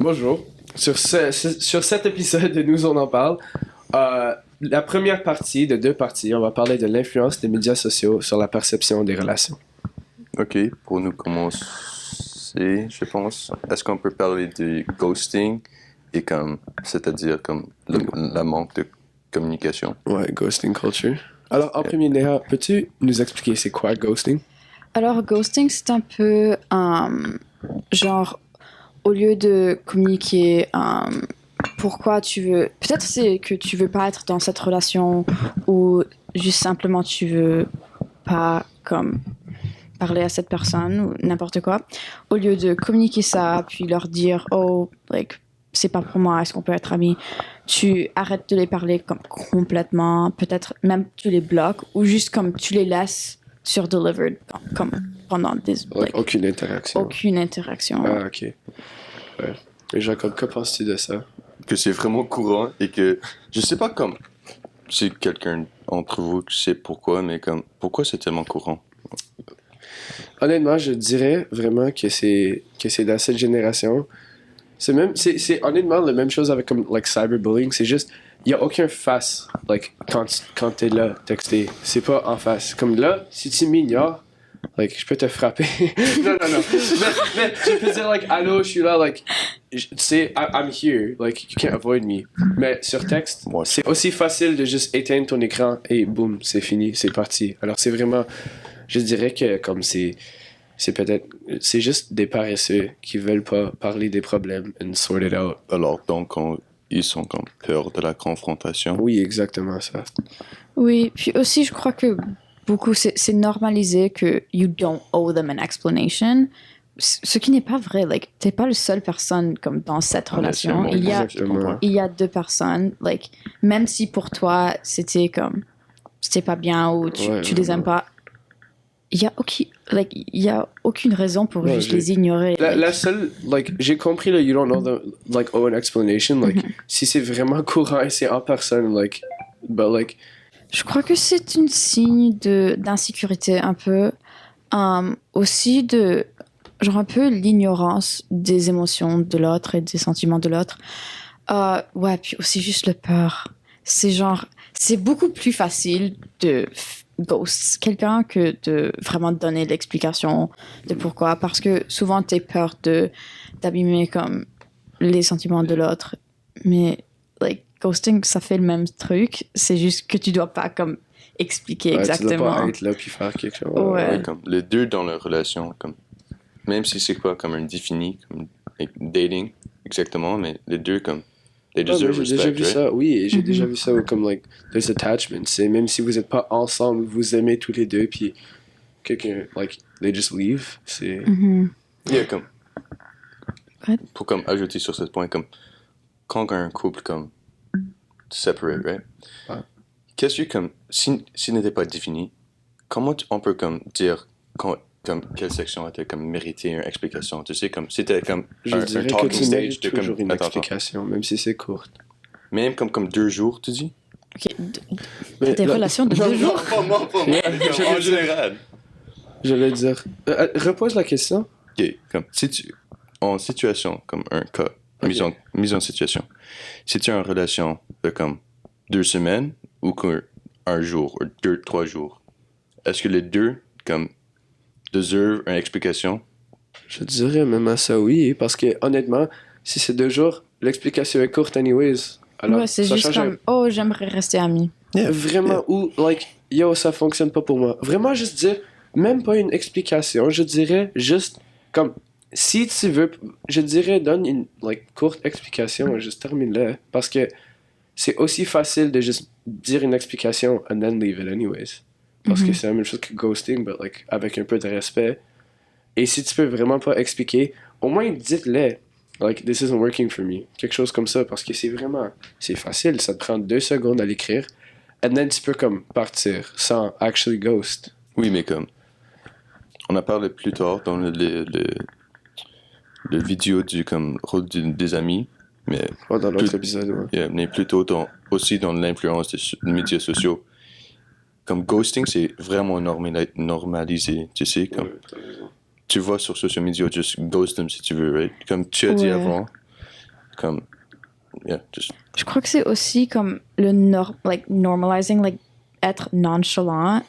Bonjour. Sur cet épisode de Nous on en parle, la première partie de deux parties, on va parler de l'influence des médias sociaux sur la perception des relations. Ok, pour nous commencer, je pense, est-ce qu'on peut parler du ghosting et c'est-à-dire la manque de communication? Ouais, ghosting culture. Alors, en premier, Néha, peux-tu nous expliquer c'est quoi ghosting? Alors, ghosting, c'est un peu genre, au lieu de communiquer pourquoi tu veux. Peut-être c'est que tu veux pas être dans cette relation ou juste simplement tu veux pas parler à cette personne ou n'importe quoi. Au lieu de communiquer ça, puis leur dire, oh, c'est pas pour moi, est-ce qu'on peut être amis? Tu arrêtes de les parler complètement, peut-être même tu les bloques ou juste tu les laisses sur delivered comme pendant des Aucune interaction. Aucune interaction. Ah, ok. Ouais. Et Jacob, que penses-tu de ça? Que c'est vraiment courant et que je sais pas si quelqu'un entre vous sait pourquoi, mais pourquoi c'est tellement courant? Honnêtement, je dirais vraiment que c'est dans cette génération. C'est honnêtement la même chose avec cyberbullying. C'est juste, il y a aucun face quand t'es là texté. C'est pas en face. Comme là, si tu m'ignores, je peux te frapper. non. mais tu peux dire allô, je suis là, tu sais, I'm here. You can't avoid me. Mais sur texte, c'est aussi facile de juste éteindre ton écran et boum, c'est fini, c'est parti. Alors c'est vraiment, je dirais que c'est juste des paresseux qui veulent pas parler des problèmes and sort it out. Alors donc ils sont peur de la confrontation. Oui, exactement ça. Oui, puis aussi je crois que beaucoup c'est normalisé que you don't owe them an explanation, ce qui n'est pas vrai. T'es pas la seule personne dans cette relation. Il y a deux personnes. Même si pour toi c'était pas bien ou tu les aimes pas. Il y a aucune raison pour juste les ignorer. La seule, j'ai compris you don't know the, owe an explanation, si c'est vraiment courant et c'est en personne, but je crois que c'est un signe d'insécurité un peu, aussi de, genre un peu l'ignorance des émotions de l'autre et des sentiments de l'autre. Ouais, puis aussi juste le peur. C'est beaucoup plus facile de ghost quelqu'un que de vraiment donner l'explication de pourquoi, parce que souvent t'as peur d'abîmer les sentiments de l'autre, mais ghosting ça fait le même truc, c'est juste que tu dois pas expliquer exactement. Tu dois pas être là puis faire quelque chose. Ouais. Les deux dans leur relation, même si c'est quoi un défini, dating exactement, mais les deux they deserve respect, j'ai déjà vu ça, oui, et j'ai déjà vu ça there's attachment. C'est même si vous n'êtes pas ensemble, vous aimez tous les deux, puis quelqu'un, they just leave. C'est. Yeah, pour ajouter sur ce point, quand un couple separate, right? Ouais. Qu'est-ce que s'il n'était pas défini, comment on peut dire quelle section était méritée une explication? Tu sais, c'était je dirais un talking que tu stage mérites de toujours une explication, même si c'est courte. Même comme 2 jours, tu dis? Okay. Des relations de 2 jours? Pas moi. En général. J'allais dire. Repose la question. Ok, en situation, un cas, okay. mise en situation. Si tu es en relation de 2 semaines ou un jour, ou 2-3 jours, est-ce que les deux, deserve une explication? Je dirais même à ça, oui, parce que honnêtement, si c'est 2 jours, l'explication est courte anyways. Alors, ouais, c'est juste oh, j'aimerais rester ami. Yeah, vraiment, ou yo, ça fonctionne pas pour moi. Vraiment, juste dire, même pas une explication, je dirais juste si tu veux, je dirais, donne une courte explication, juste termine-le, parce que c'est aussi facile de juste dire une explication and then leave it anyways. Parce que c'est la même chose que ghosting, but avec un peu de respect. Et si tu peux vraiment pas expliquer, au moins dites-le. This isn't working for me. Quelque chose comme ça, parce que c'est facile. Ça te prend 2 secondes à l'écrire. And then tu peux partir sans actually ghost. Oui, mais on a parlé plus tard dans le vidéo du rôle des amis. Mais dans l'autre épisode, ouais. Yeah, mais plutôt aussi dans l'influence des médias sociaux. Ghosting, c'est vraiment normalisé, tu sais, tu vois sur social media, juste ghost them si tu veux, right? Comme tu as dit avant, comme, yeah, just, Je crois que c'est aussi comme normalizing, like, être nonchalant.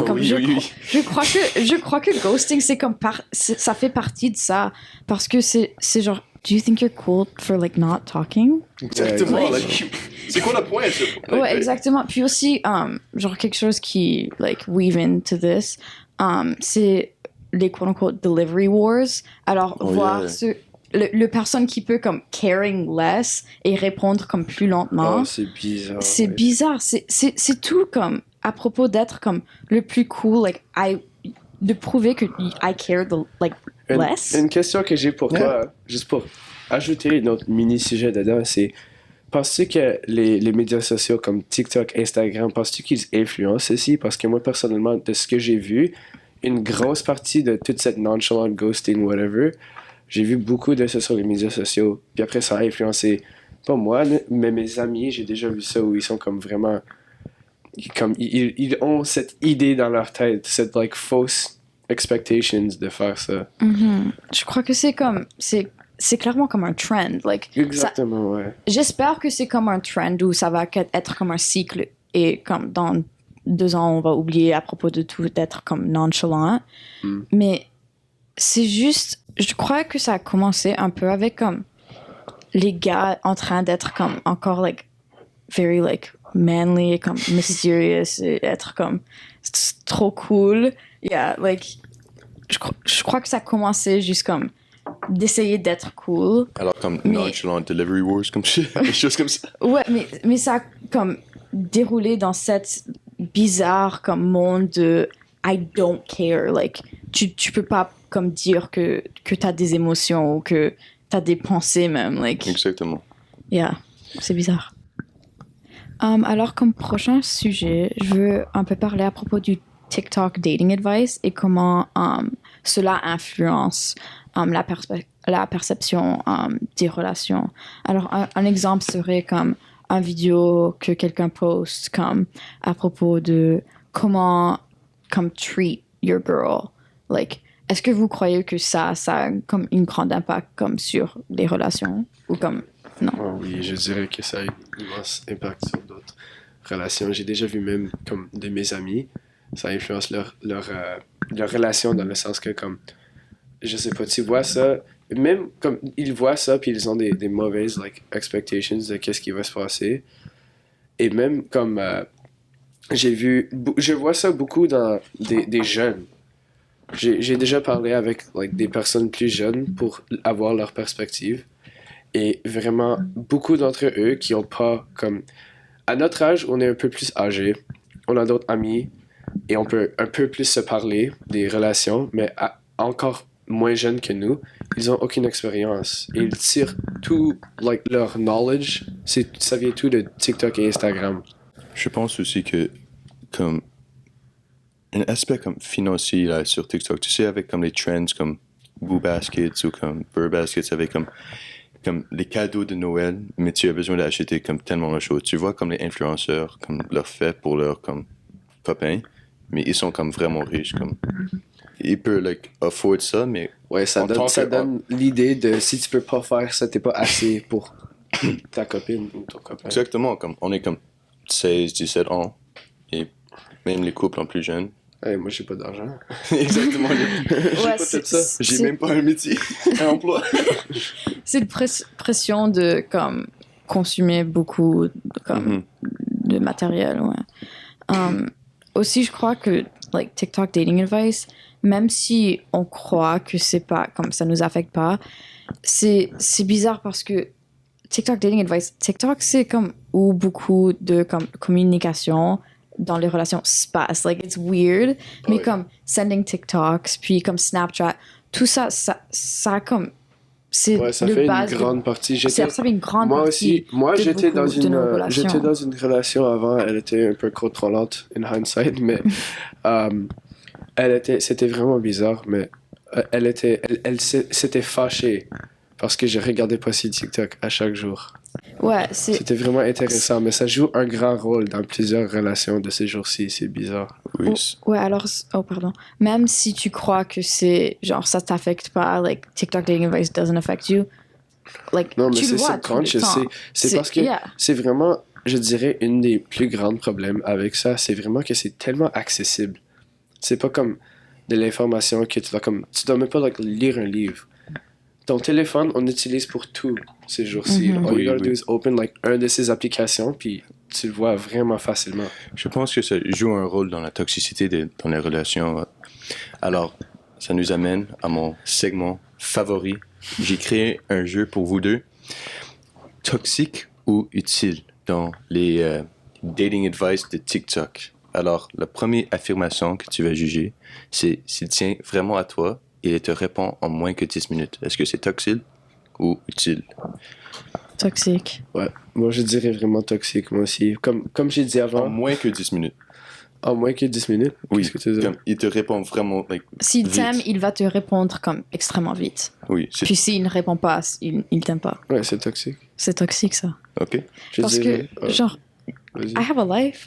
Comme oui, oui. Je crois que ghosting, c'est comme ça fait partie de ça. Parce que c'est genre, do you think you're cool for, like, not talking? Exactement, Ouais. like, c'est quoi le point, ça? Ouais, exactement. Puis aussi, genre quelque chose qui, like, weave into this, c'est les quote-unquote delivery wars. Alors, Oh, voir yeah. le personne qui peut comme caring less et répondre comme plus lentement. Oh, c'est bizarre. C'est ouais. bizarre. C'est tout comme à propos d'être comme le plus cool, like, de prouver que I care like, less. Une question que j'ai pour Yeah. toi, juste pour ajouter notre mini-sujet dedans, c'est penses-tu que les médias sociaux comme TikTok, Instagram, penses-tu qu'ils influencent ceci? Parce que moi, personnellement, de ce que j'ai vu, une grosse partie de toute cette nonchalant ghosting, whatever, j'ai vu beaucoup de ça sur les médias sociaux. Puis après, ça a influencé, pas moi, mais mes amis. J'ai déjà vu ça où ils sont comme vraiment... Comme, ils ont cette idée dans leur tête, cette like fausse expectations de faire ça. Mhm. Je crois que c'est comme... C'est clairement comme un trend. Like, Exactement, ouais. j'espère que c'est comme un trend où ça va être comme un cycle et comme dans 2 ans, on va oublier à propos de tout d'être comme nonchalant. Mm. Mais c'est juste... Je crois que ça a commencé un peu avec comme les gars en train d'être comme encore like very like manly, comme mysterious et être comme trop cool. Yeah, like je crois que ça a commencé juste comme d'essayer d'être cool. Alors, comme Mais- nonchalant delivery wars, comme des choses comme ça. Ouais, mais ça a comme déroulé dans cette bizarre comme monde de I don't care. Like, tu peux pas comme dire que t'as des émotions ou que t'as des pensées même. Like, Exactement. yeah, c'est bizarre. Alors, comme prochain sujet, je veux un peu parler à propos du TikTok dating advice et comment cela influence la perception des relations. Alors, un exemple serait comme un vidéo que quelqu'un poste comme à propos de comment comme treat your girl. Like, est-ce que vous croyez que ça a comme une grande impact comme sur les relations ou comme non? Oh oui, je dirais que ça a un immense impact sur d'autres relations. J'ai déjà vu même comme de mes amis, ça influence leur relation dans le sens que comme, je sais pas, tu vois ça, même comme ils voient ça puis ils ont des mauvaises like, expectations de qu'est-ce qui va se passer. Et même comme, je vois ça beaucoup dans des jeunes. J'ai déjà parlé avec like, des personnes plus jeunes pour avoir leur perspective. Et vraiment, beaucoup d'entre eux qui ont pas comme... À notre âge, on est un peu plus âgé, on a d'autres amis, et on peut un peu plus se parler des relations, mais encore moins jeunes que nous, ils ont aucune expérience. Et ils tirent tout, like, leur knowledge, ça vient tout de TikTok et Instagram. Je pense aussi que, comme, un aspect comme financier là, sur TikTok, tu sais, avec comme les trends comme Boo Baskets ou comme Burr Baskets, avec comme les cadeaux de Noël, mais tu as besoin d'acheter comme tellement de choses. Tu vois comme les influenceurs, comme leur fait pour leurs comme copains, mais ils sont comme vraiment riches, comme ils peuvent like afford ça, mais Ouais, ça En tant que- donne l'idée de si tu peux pas faire ça, t'es pas assez pour ta copine ou ton copain. exactement comme on est comme 16, 17 ans et même les couples en plus jeunes. Hey, moi, j'ai pas d'argent. Exactement. J'ai Ouais, pas fait ça. J'ai c'est- même pas un métier, un emploi. C'est une pression de comme consommer beaucoup comme de matériel. Ouais. Aussi, je crois que like TikTok dating advice, même si on croit que c'est pas comme ça nous affecte pas, c'est bizarre parce que TikTok dating advice, TikTok c'est comme où beaucoup de comme communication dans les relations se passe. Like it's weird, mais Ouais. comme sending TikToks, puis comme Snapchat, tout ça comme c'est Ouais, ça de fait base une de- grande partie. ça fait une grande Moi partie. aussi, moi de j'étais beaucoup dans de nos relations. j'étais dans une relation avant, elle était un peu contrôlante in hindsight, mais c'était vraiment bizarre, mais elle s'était fâchée parce que je regardais pas ses TikTok à chaque jour. Ouais, c'est C'était vraiment intéressant, mais ça joue un grand rôle dans plusieurs relations de ces jours-ci, c'est bizarre. Oui. ouais, alors oh pardon. Même si tu crois que c'est genre ça t'affecte pas, like TikTok dating advice doesn't affect you, Like, Non, mais tu le c'est vois tout le subconscious. temps. C'est parce que Yeah. c'est vraiment, je dirais, une des plus grands problèmes avec ça. C'est vraiment que c'est tellement accessible. C'est pas comme de l'information que tu dois même pas like, lire un livre. Ton téléphone, on l'utilise pour tout ces jours-ci. Mhm. All Oui, you gotta oui. do is open like un de ces applications, puis tu le vois vraiment facilement. Je pense que ça joue un rôle dans la toxicité dans les relations. Alors, ça nous amène à mon segment favori. J'ai créé un jeu pour vous deux. Toxique ou utile dans les dating advice de TikTok. Alors, la première affirmation que tu vas juger, c'est s'il tient vraiment à toi et il te répond en moins que 10 minutes. Est-ce que c'est toxique ou utile? Toxique. Ouais. Moi, je dirais vraiment toxique, moi aussi. Comme j'ai dit En avant, moins que 10 minutes. en moins que 10 minutes. Oui, Qu'est-ce que tu veux dire? comme il te répond vraiment S'il vite. t'aime, il va te répondre comme extrêmement vite. Oui, c'est Puis s'il ne répond pas, il t'aime pas. Ouais, c'est toxique. C'est toxique, ça. OK. Je Parce dirais, que, genre, vas-y. I have a life.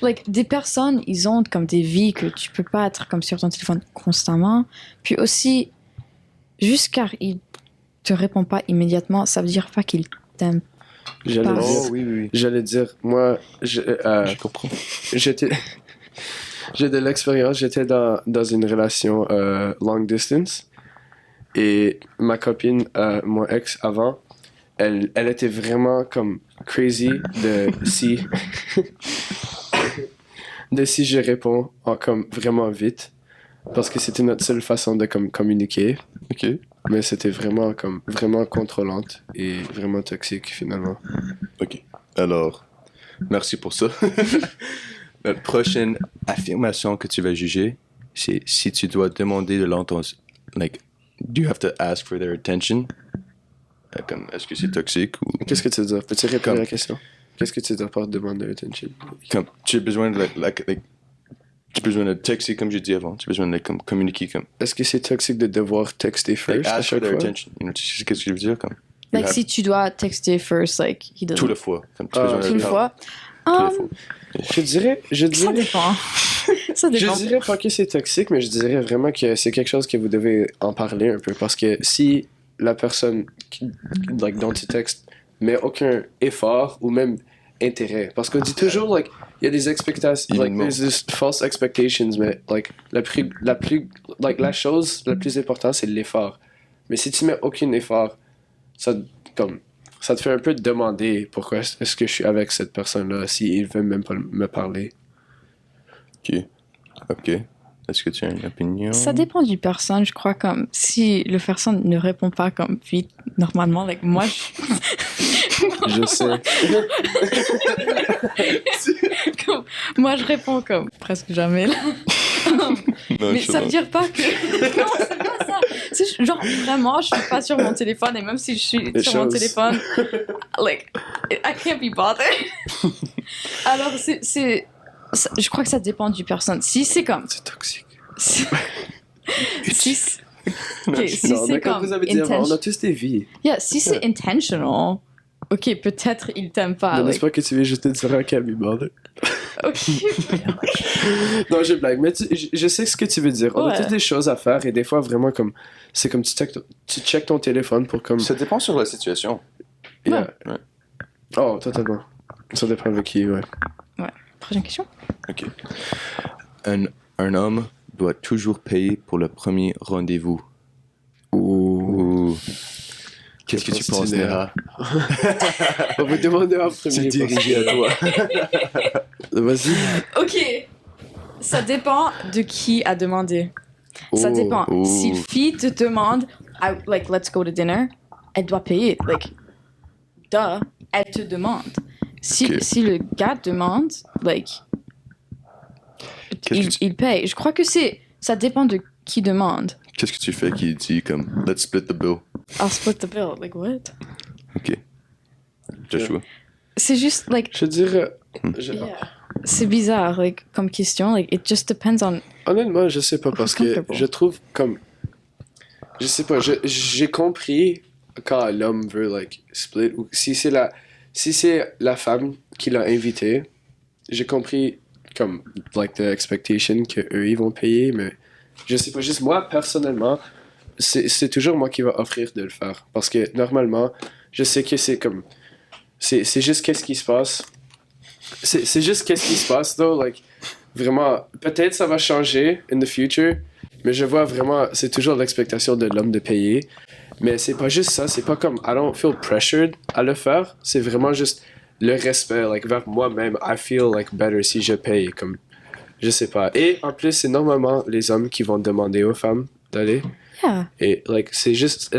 Like, des personnes, ils ont comme des vies que tu peux pas être comme sur ton téléphone constamment. Puis aussi, juste car il te répond pas immédiatement, ça veut dire pas qu'il t'aime. J'allais Pas. dire, oui, oui. j'allais dire, moi, Je comprends. j'étais, j'ai de l'expérience. J'étais dans une relation long distance et ma copine, mon ex avant, elle était vraiment comme crazy de si de si je réponds comme vraiment vite parce que c'était notre seule façon de comme communiquer. OK. Mais c'était vraiment comme vraiment contrôlante et vraiment toxique finalement. OK. Alors, merci pour ça. La prochaine affirmation que tu vas juger, c'est si tu dois demander de l'attention. Like, do you have to ask for their attention? Comme, est-ce que c'est toxique ou. Qu'est-ce que tu veux dire? Peux-tu répondre Comme- à la question? Qu'est-ce que tu veux dire par demander attention? Comme, tu as besoin de. Tu as besoin de texter comme j'ai dit avant. Tu as besoin de comme, communiquer comme. Est-ce que c'est toxique de devoir texter Like, first à ask for chaque their fois? attention. You know, tu sais ce que je veux dire? Comme, you Like, have- si tu dois texter first, like, he doesn't. Tout le fois. Comme, tu as Ah, besoin de Tout le le fois. Tout le Um, fois. Je ça dirais, dépend. Ça dépend. je dirais pas que c'est toxique, mais je dirais vraiment que c'est quelque chose que vous devez en parler un peu parce que si la personne like, dont tu textes met aucun effort ou même intérêt, parce qu'on dit toujours like il y a des expectations, like Évidemment. there's this false expectations, mais like la chose la plus importante c'est l'effort. Mais si tu mets aucun effort, ça comme ça te fait un peu te demander pourquoi est-ce que je suis avec cette personne-là s'il veut même pas me parler. OK. OK. Est-ce que tu as une opinion? Ça dépend du personne, je crois, comme si le personne ne répond pas comme vite, normalement, like, moi, Je sais. comme, moi, je réponds comme presque jamais, là. Non, Mais je sais ça pas. veut dire pas que... Non, c'est pas ça. C'est genre, vraiment, je suis pas sur mon téléphone, et même si je suis Les sur mon choses. téléphone, like, I can't be bothered. Alors, je crois que ça dépend du personne. Si c'est comme... C'est toxique. Si, si, Non, ok, je- si Non, c'est mais comme comme vous avez dit avant, on intention- a tous des vies. Yeah, si c'est intentional, ok, peut-être il t'aime pas. Non, n'est-ce like, pas que tu veux juste te dire un Camille Bother? ok. Non, je blague, mais je sais ce que tu veux dire. On a Ouais. tous des choses à faire et des fois, vraiment, comme c'est comme tu checkes ton téléphone pour comme. Ça dépend sur la situation. Yeah. Ouais. Oh, totalement. Ça dépend de qui, ouais. Prochaine question. OK. Un homme doit toujours payer pour le premier rendez-vous. Ouh. Ou... Qu'est-ce que tu Réponse penses, tunnel. Néha? On va demander en premier. C'est dirigé à toi. Vas-y. Ok. Ça dépend de qui a demandé. Ça Oh. dépend. Oh. Si une fille te demande, like, let's go to dinner, elle doit payer. Like, duh, elle te demande. Si, Ok. si le gars demande, like, Qu'est-ce que tu- il paye. Je crois que ça dépend de qui demande. Qu'est-ce que tu fais qui dit comme let's split the bill? I'll split the bill. Like, what? OK. Joshua. C'est juste, like, Je dirais. c'est bizarre, like, comme question. Like, it just depends on... Honnêtement, je sais pas parce que Comfortable. je trouve comme. Je sais pas, j'ai compris quand l'homme veut, like, split ou si c'est la femme qui l'a invité, j'ai compris comme, like, the expectation que eux ils vont payer, mais je sais pas, juste moi personnellement, c'est toujours moi qui va offrir de le faire. Parce que normalement, je sais que c'est comme. C'est juste qu'est-ce qui se passe. C'est juste qu'est-ce qui se passe, though. Like, vraiment, peut-être ça va changer in the future, mais je vois vraiment, c'est toujours l'expectation de l'homme de payer. Mais c'est pas juste ça, c'est pas comme I don't feel pressured à le faire, c'est vraiment juste le respect, like, vers moi-même. I feel like better si je paye, comme, je sais pas. Et en plus, c'est normalement les hommes qui vont demander aux femmes d'aller. Yeah. Et, like, c'est juste,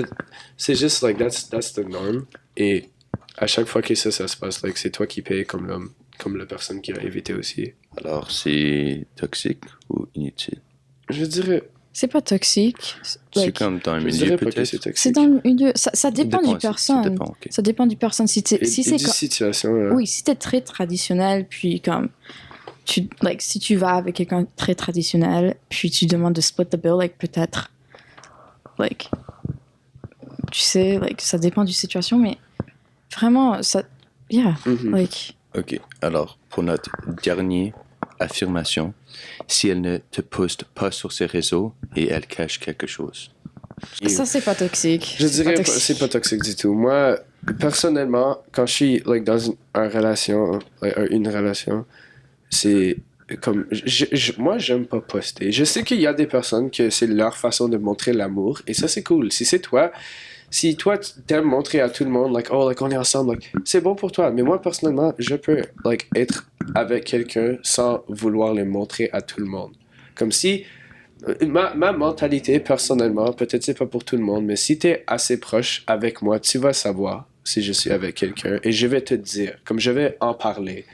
like, that's the norm. Et à chaque fois que ça se passe, like, c'est toi qui payes comme l'homme, comme la personne qui a évité aussi. Alors, c'est toxique ou inutile? Je dirais, C'est pas toxique. C'est Like, comme dans un je milieu, dirais pas que peut-être? c'est toxique. c'est dans le milieu. Ça dépend du Ça personne. dépend, ok. Ça dépend du personne. Si, Et, si et c'est du situation, là. Oui, si t'es très traditionnel, puis comme si tu vas avec quelqu'un de très traditionnel, puis tu demandes de split the bill, like peut-être, like, tu sais, like ça dépend du situation, mais vraiment ça, yeah, Mhm. like, Ok, alors, pour notre dernière affirmation, si elle ne te poste pas sur ses réseaux et elle cache quelque chose. ça c'est pas toxique. Je C'est dirais pas pas, toxique. c'est pas toxique du tout. Moi, personnellement, quand je suis like, dans une relation, c'est comme. Moi, j'aime pas poster. Je sais qu'il y a des personnes que c'est leur façon de montrer l'amour, et ça, c'est cool. Si toi, tu t'aimes montrer à tout le monde, like, oh, like, on est ensemble, like, c'est bon pour toi. Mais moi, personnellement, je peux like, être avec quelqu'un sans vouloir le montrer à tout le monde. Comme si. Ma mentalité, personnellement, peut-être c'est pas pour tout le monde, mais si t'es assez proche avec moi, tu vas savoir si je suis avec quelqu'un et je vais te dire, comme je vais en parler.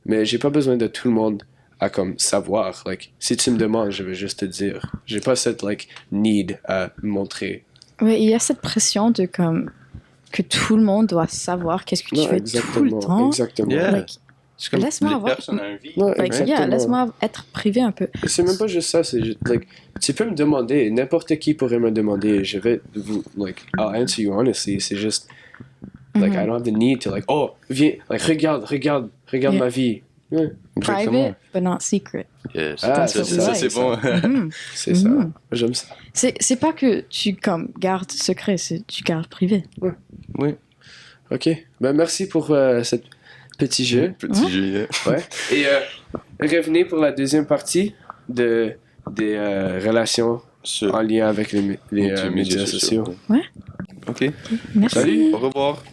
Mais j'ai pas besoin de tout le monde à comme savoir. Like, si tu me demandes, je vais juste te dire. J'ai pas cette like need à montrer. Ouais, il y a cette pression de comme que tout le monde doit savoir qu'est-ce que tu Non, fais tout le temps. exactement. Yeah. Like, C'est comme laisse-moi les avoir- personnes ont une vie. Ouais, like, yeah, exactement. laisse-moi être privé un peu. Et c'est même pas juste ça, c'est juste, like, tu peux me demander, n'importe qui pourrait me demander, je vais vous, like, I'll answer you honestly, c'est juste, like, Mhm. I don't have the need to, like, oh, viens, like, regarde Yeah. ma vie. Ouais, Private, but not secret. Yes. Ah, ça, c'est ça, ça. c'est bon. Mhm. c'est ça. Mhm. J'aime ça. C'est pas que tu comme gardes secret, c'est tu gardes privé. Oui. Ok, ben merci pour ce petit jeu. Petit jeu, yeah. Ouais. Et revenez pour la deuxième partie des relations Sur en lien avec les médias sociaux. Ouais. Ok. Merci. Salut. Au revoir.